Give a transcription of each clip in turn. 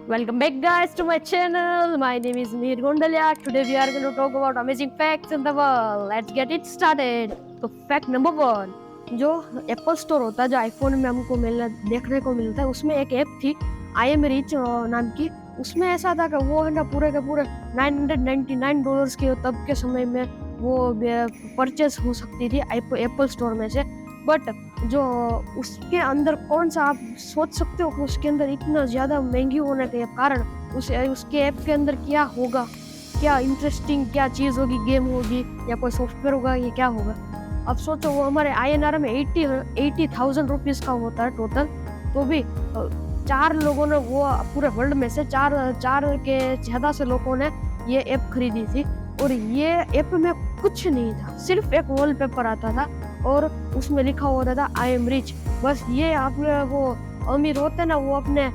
Welcome back, guys, to my channel. My name is Mir Gondaliak. Today we are going to talk about amazing facts in the world. Let's get it started. तो fact number 1, जो Apple store होता है, जो iPhone में हमको देखने को मिलता है, उसमें एक ऐप थी आई एम रिच नाम की। उसमें ऐसा था कि वो है ना पूरे के पूरे $999 के तब के समय में वो परचेस हो सकती थी एप्पल स्टोर में से। बट जो उसके अंदर कौन सा आप सोच सकते हो कि उसके अंदर इतना ज़्यादा महंगी होने के कारण उसके ऐप के अंदर क्या होगा, क्या इंटरेस्टिंग क्या चीज़ होगी, गेम होगी या कोई सॉफ्टवेयर होगा, ये क्या होगा। अब सोचो वो हमारे INR में 80,000 रुपीज़ का होता है टोटल। तो भी 4 लोगों ने वो पूरे वर्ल्ड में से चार के ज़्यादा से लोगों ने ये ऐप खरीदी थी। और ये ऐप में कुछ नहीं था, सिर्फ एक वॉलपेपर आता था और उसमें लिखा होता था आई एम रिच। बस ये आपने वो अमीर होते ना, वो अपने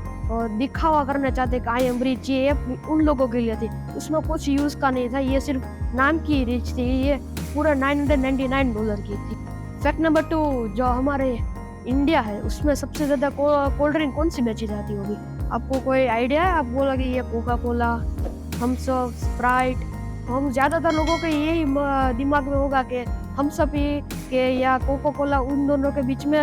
दिखावा करना चाहते कि आई एम रिच। ये ऐप उन लोगों के लिए थी, उसमें कुछ यूज़ का नहीं था, ये सिर्फ नाम की रिच थी। ये पूरा $999 की थी। फैक्ट नंबर 2, जो हमारे इंडिया है उसमें सबसे ज़्यादा कोल्ड ड्रिंक कौन सी बेची जाती होगी? आपको कोई आइडिया है? आप बोलोगे ये Coca Cola, Thums Up, Sprite. हम ज़्यादातर लोगों के यही दिमाग में होगा कि थम्स अप ही के या कोका कोला, उन दोनों के बीच में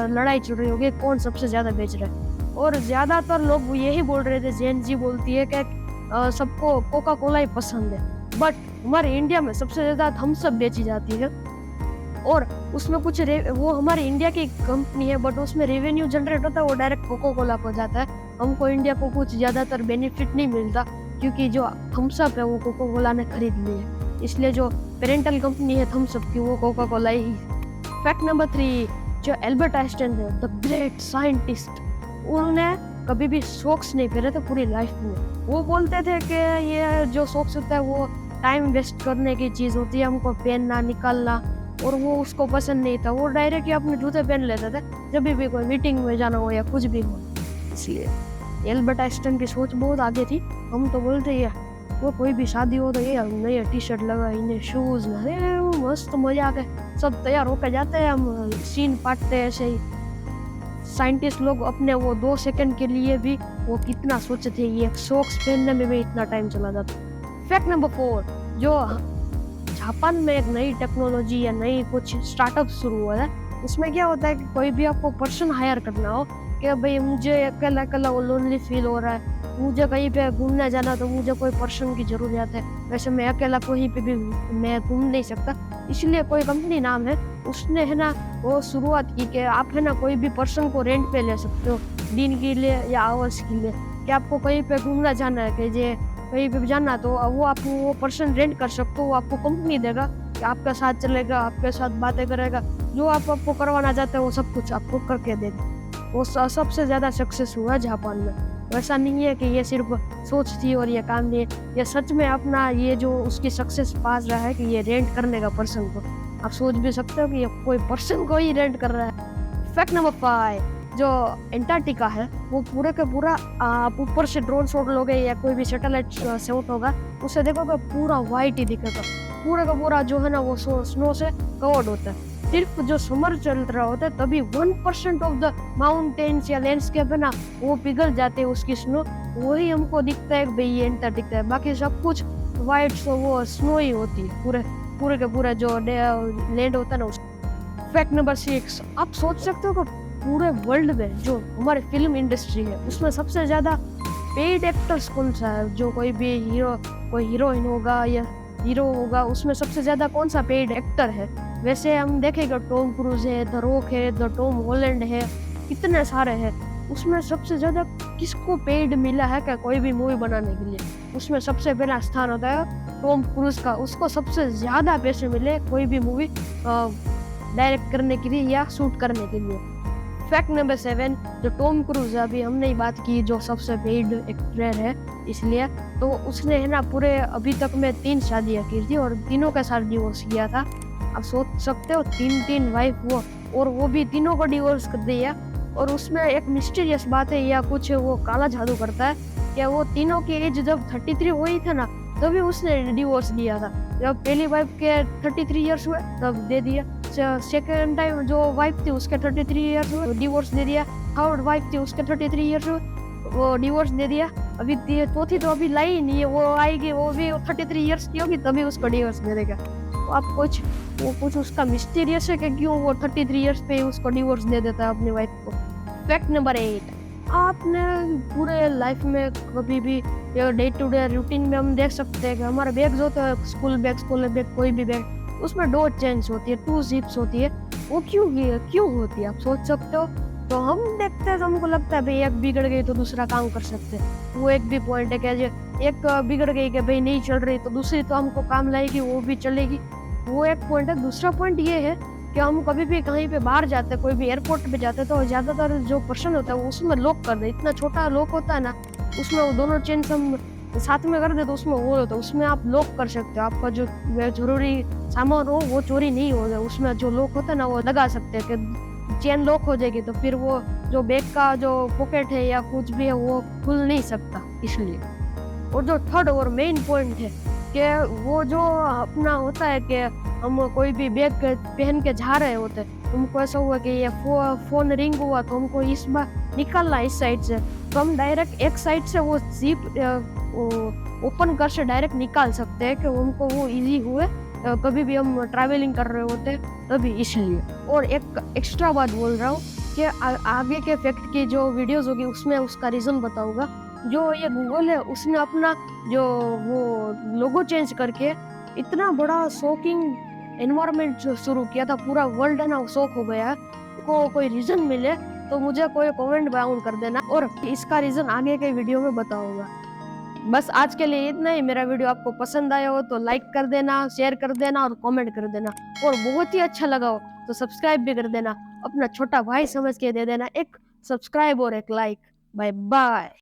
लड़ाई चल रही होगी कौन सबसे ज़्यादा बेच रहा है। और ज़्यादातर लोग यही बोल रहे थे, जेन जी बोलती है कि सबको कोका कोला ही पसंद है। बट हमारे इंडिया में सबसे ज़्यादा थम्स अप बेची जाती है। और उसमें कुछ वो हमारे इंडिया की कंपनी है, बट उसमें रेवेन्यू जनरेट होता है वो डायरेक्ट कोका कोला को जाता है। हमको इंडिया को कुछ ज़्यादातर बेनिफिट नहीं मिलता, क्योंकि जो थम्स अप है वो कोका कोला ने खरीद ली है, इसलिए जो पेरेंटल कंपनी है थम्स अप की वो कोका कोला ही। फैक्ट नंबर 3, जो एल्बर्ट आइंस्टाइन है, द ग्रेट साइंटिस्ट, उन्होंने कभी भी सॉक्स नहीं पहने थे पूरी लाइफ में। वो बोलते थे कि ये जो सॉक्स होता है वो टाइम वेस्ट करने की चीज़ होती है, हमको पहनना निकालना, और वो उसको पसंद नहीं था। वो डायरेक्ट ही अपने जूते पहन लेते थे जब भी कोई मीटिंग में जाना हो या कुछ भी हो। इसलिए एल्बर्ट आइंस्टाइन की सोच बहुत आगे थी। हम तो बोलते ही वो कोई भी शादी हो तो ये नया टी शर्ट लगा, इन्हें शूज़ ना, मस्त मजा के सब तैयार होकर जाते हैं, हम सीन पाटते हैं। ऐसे ही साइंटिस्ट लोग अपने वो 2 सेकंड के लिए भी वो कितना सोचते थे, ये सॉक्स पहनने में भी इतना टाइम चला जाता। फैक्ट नंबर 4, जो जापान में एक नई टेक्नोलॉजी या नई कुछ स्टार्टअप शुरू हुआ है। उसमें क्या होता है कि कोई भी आपको पर्सन हायर करना हो कि भाई मुझे अकेला अकेला लोनली फील हो रहा है, मुझे कहीं पे घूमने जाना तो मुझे कोई पर्सन की ज़रूरत है, वैसे मैं अकेला कहीं पे भी मैं घूम नहीं सकता। इसलिए कोई कंपनी नाम है, उसने है ना वो शुरुआत की कि आप है ना कोई भी पर्सन को रेंट पे ले सकते हो, दिन के लिए या आवर्स के लिए। कि आपको कहीं पे घूमना जाना है, कि जे कहीं पे भी जाना तो वो आपको वो पर्सन रेंट कर सकते हो। वो आपको कंपनी देगा कि आपके साथ चलेगा, आपके साथ बातें करेगा, जो आपको करवाना चाहते हैं वो सब कुछ आपको करके देगा। वो सबसे ज़्यादा सक्सेस हुआ जापान में। वैसा नहीं है कि ये सिर्फ सोच थी और ये काम नहीं है, ये सच में अपना ये जो उसकी सक्सेस पा रहा है कि ये रेंट करने का पर्सन को। आप सोच भी सकते हो कि ये कोई पर्सन को ही रेंट कर रहा है। फैक्ट नंबर 5, जो एंटार्क्टिका है वो पूरे का पूरा आप ऊपर से ड्रोन शॉट लोगे या कोई भी सैटेलाइट शॉट होगा, उसे देखोगे पूरा वाइट ही दिखेगा। पूरा का पूरा जो है ना वो स्नो से कवर्ड होता है। सिर्फ जो समर चल रहा होता है तभी 1% ऑफ द माउंटेन्स या लैंडस्केप है ना वो पिघल जाते हैं उसकी स्नो, वही हमको दिखता है कि भाई ये एंटार्क्टिका है। बाकी सब कुछ वाइट वो स्नो ही होती है पूरे पूरे के पूरा जो लैंड होता है ना उसका। फैक्ट नंबर 6, आप सोच सकते हो कि पूरे वर्ल्ड में जो हमारे फिल्म इंडस्ट्री है उसमें सबसे ज़्यादा पेड एक्टर्स कौन सा है? जो कोई भी कोई हीरोइन होगा या हीरो होगा, उसमें सबसे ज़्यादा कौन सा पेड एक्टर है? वैसे हम देखेंगे टॉम क्रूज है, द रॉक है, द टॉम हॉलैंड है, कितने सारे हैं। उसमें सबसे ज़्यादा किसको पेड मिला है क्या कोई भी मूवी बनाने के लिए? उसमें सबसे पहला स्थान होता है टॉम क्रूज का। उसको सबसे ज़्यादा पैसे मिले कोई भी मूवी डायरेक्ट करने के लिए या शूट करने के लिए। फैक्ट नंबर 7, जो टॉम क्रूज है, अभी हमने ही बात की जो सबसे पेड एक्टर है, इसलिए तो उसने है ना पूरे अभी तक में 3 शादियाँ की थी और तीनों के साथ डिवोर्स किया था। आप सोच सकते हो 3 वाइफ वो, और वो भी तीनों को डिवोर्स कर दिया। और उसमें एक मिस्टीरियस बात है या कुछ वो काला जादू करता है कि वो तीनों की एज जब 33 हुई थी ना तभी उसने डिवोर्स दिया था। जब पहली वाइफ के 33 ईयर्स हुए तब दे दिया, सेकेंड टाइम जो वाइफ थी उसके 33 ईयर्स हुए डिवोर्स दे दिया, थर्ड वाइफ थी उसके 33 ईयर्स हुए वो डिवोर्स दे दिया। अभी चौथी तो अभी लाई ही नहीं है, वो आएगी, वो भी 33 ईयर्स की होगी तभी उसको डिवोर्स दे देगा। तो आप कुछ उसका मिस्टीरियस है कि क्यों वो 33 ईयर्स पे उसको डिवोर्स दे देता है अपनी वाइफ को। फैक्ट नंबर 8, आपने पूरे लाइफ में कभी भी या डे टू डे रूटीन में हम देख सकते हैं कि हमारे बैग जो होते हैं, स्कूल बैग कोई भी बैग, उसमें 2 चेन्स होती है, 2 जिप्स होती है। वो क्यों होती है आप सोच सकते हो? तो हम देखते हैं तो हमको लगता है भाई एक बिगड़ गई तो दूसरा काम कर सकते हैं, वो एक भी पॉइंट है कि एक बिगड़ गई कि भाई नहीं चल रही तो दूसरी तो हमको काम लाएगी, वो भी चलेगी, वो एक पॉइंट है। दूसरा पॉइंट ये है कि हम कभी भी कहीं पे बाहर जाते हैं, कोई भी एयरपोर्ट पे जाते हैं, तो ज़्यादातर जो पर्सन होता है वो उसमें लॉक कर दे, इतना छोटा लॉक होता है ना, उसमें वो दोनों चेन्स हम साथ में कर दे तो उसमें वो होता है, उसमें आप लॉक कर सकते हो, आपका जो जरूरी सामान हो वो चोरी नहीं हो जाए, उसमें जो लॉक होता है ना वो लगा सकते हैं कि चेन लॉक हो जाएगी तो फिर वो जो बैग का जो पॉकेट है या कुछ भी है वो खुल नहीं सकता, इसलिए। और जो थर्ड और मेन पॉइंट है कि वो जो अपना होता है कि हम कोई भी बैग पहन के जा रहे होते हैं, हमको ऐसा हुआ कि ये फोन रिंग हुआ तो हमको इस बार निकालना इस साइड से, तो हम डायरेक्ट एक साइड से वो जिप ओपन कर से डायरेक्ट निकाल सकते हैं कि हमको वो इजी हुए कभी भी हम ट्रैवलिंग कर रहे होते हैं तभी, इसलिए। और एक एक्स्ट्रा बात बोल रहा हूँ कि आगे के फैक्ट की जो वीडियोस होगी उसमें उसका रीज़न बताऊंगा। जो ये गूगल है उसने अपना जो वो लोगो चेंज करके इतना बड़ा शॉकिंग एनवायरनमेंट जो शुरू किया था, पूरा वर्ल्ड है ना शॉक हो गया। को कोई रीजन मिले तो मुझे कोई कमेंट डाउन कर देना और इसका रीजन आगे के वीडियो में बताऊंगा। बस आज के लिए इतना ही। मेरा वीडियो आपको पसंद आया हो तो लाइक कर देना, शेयर कर देना और कमेंट कर देना, और बहुत ही अच्छा लगा हो तो सब्सक्राइब भी कर देना। अपना छोटा भाई समझ के दे देना एक सब्सक्राइब और एक लाइक। Bye bye.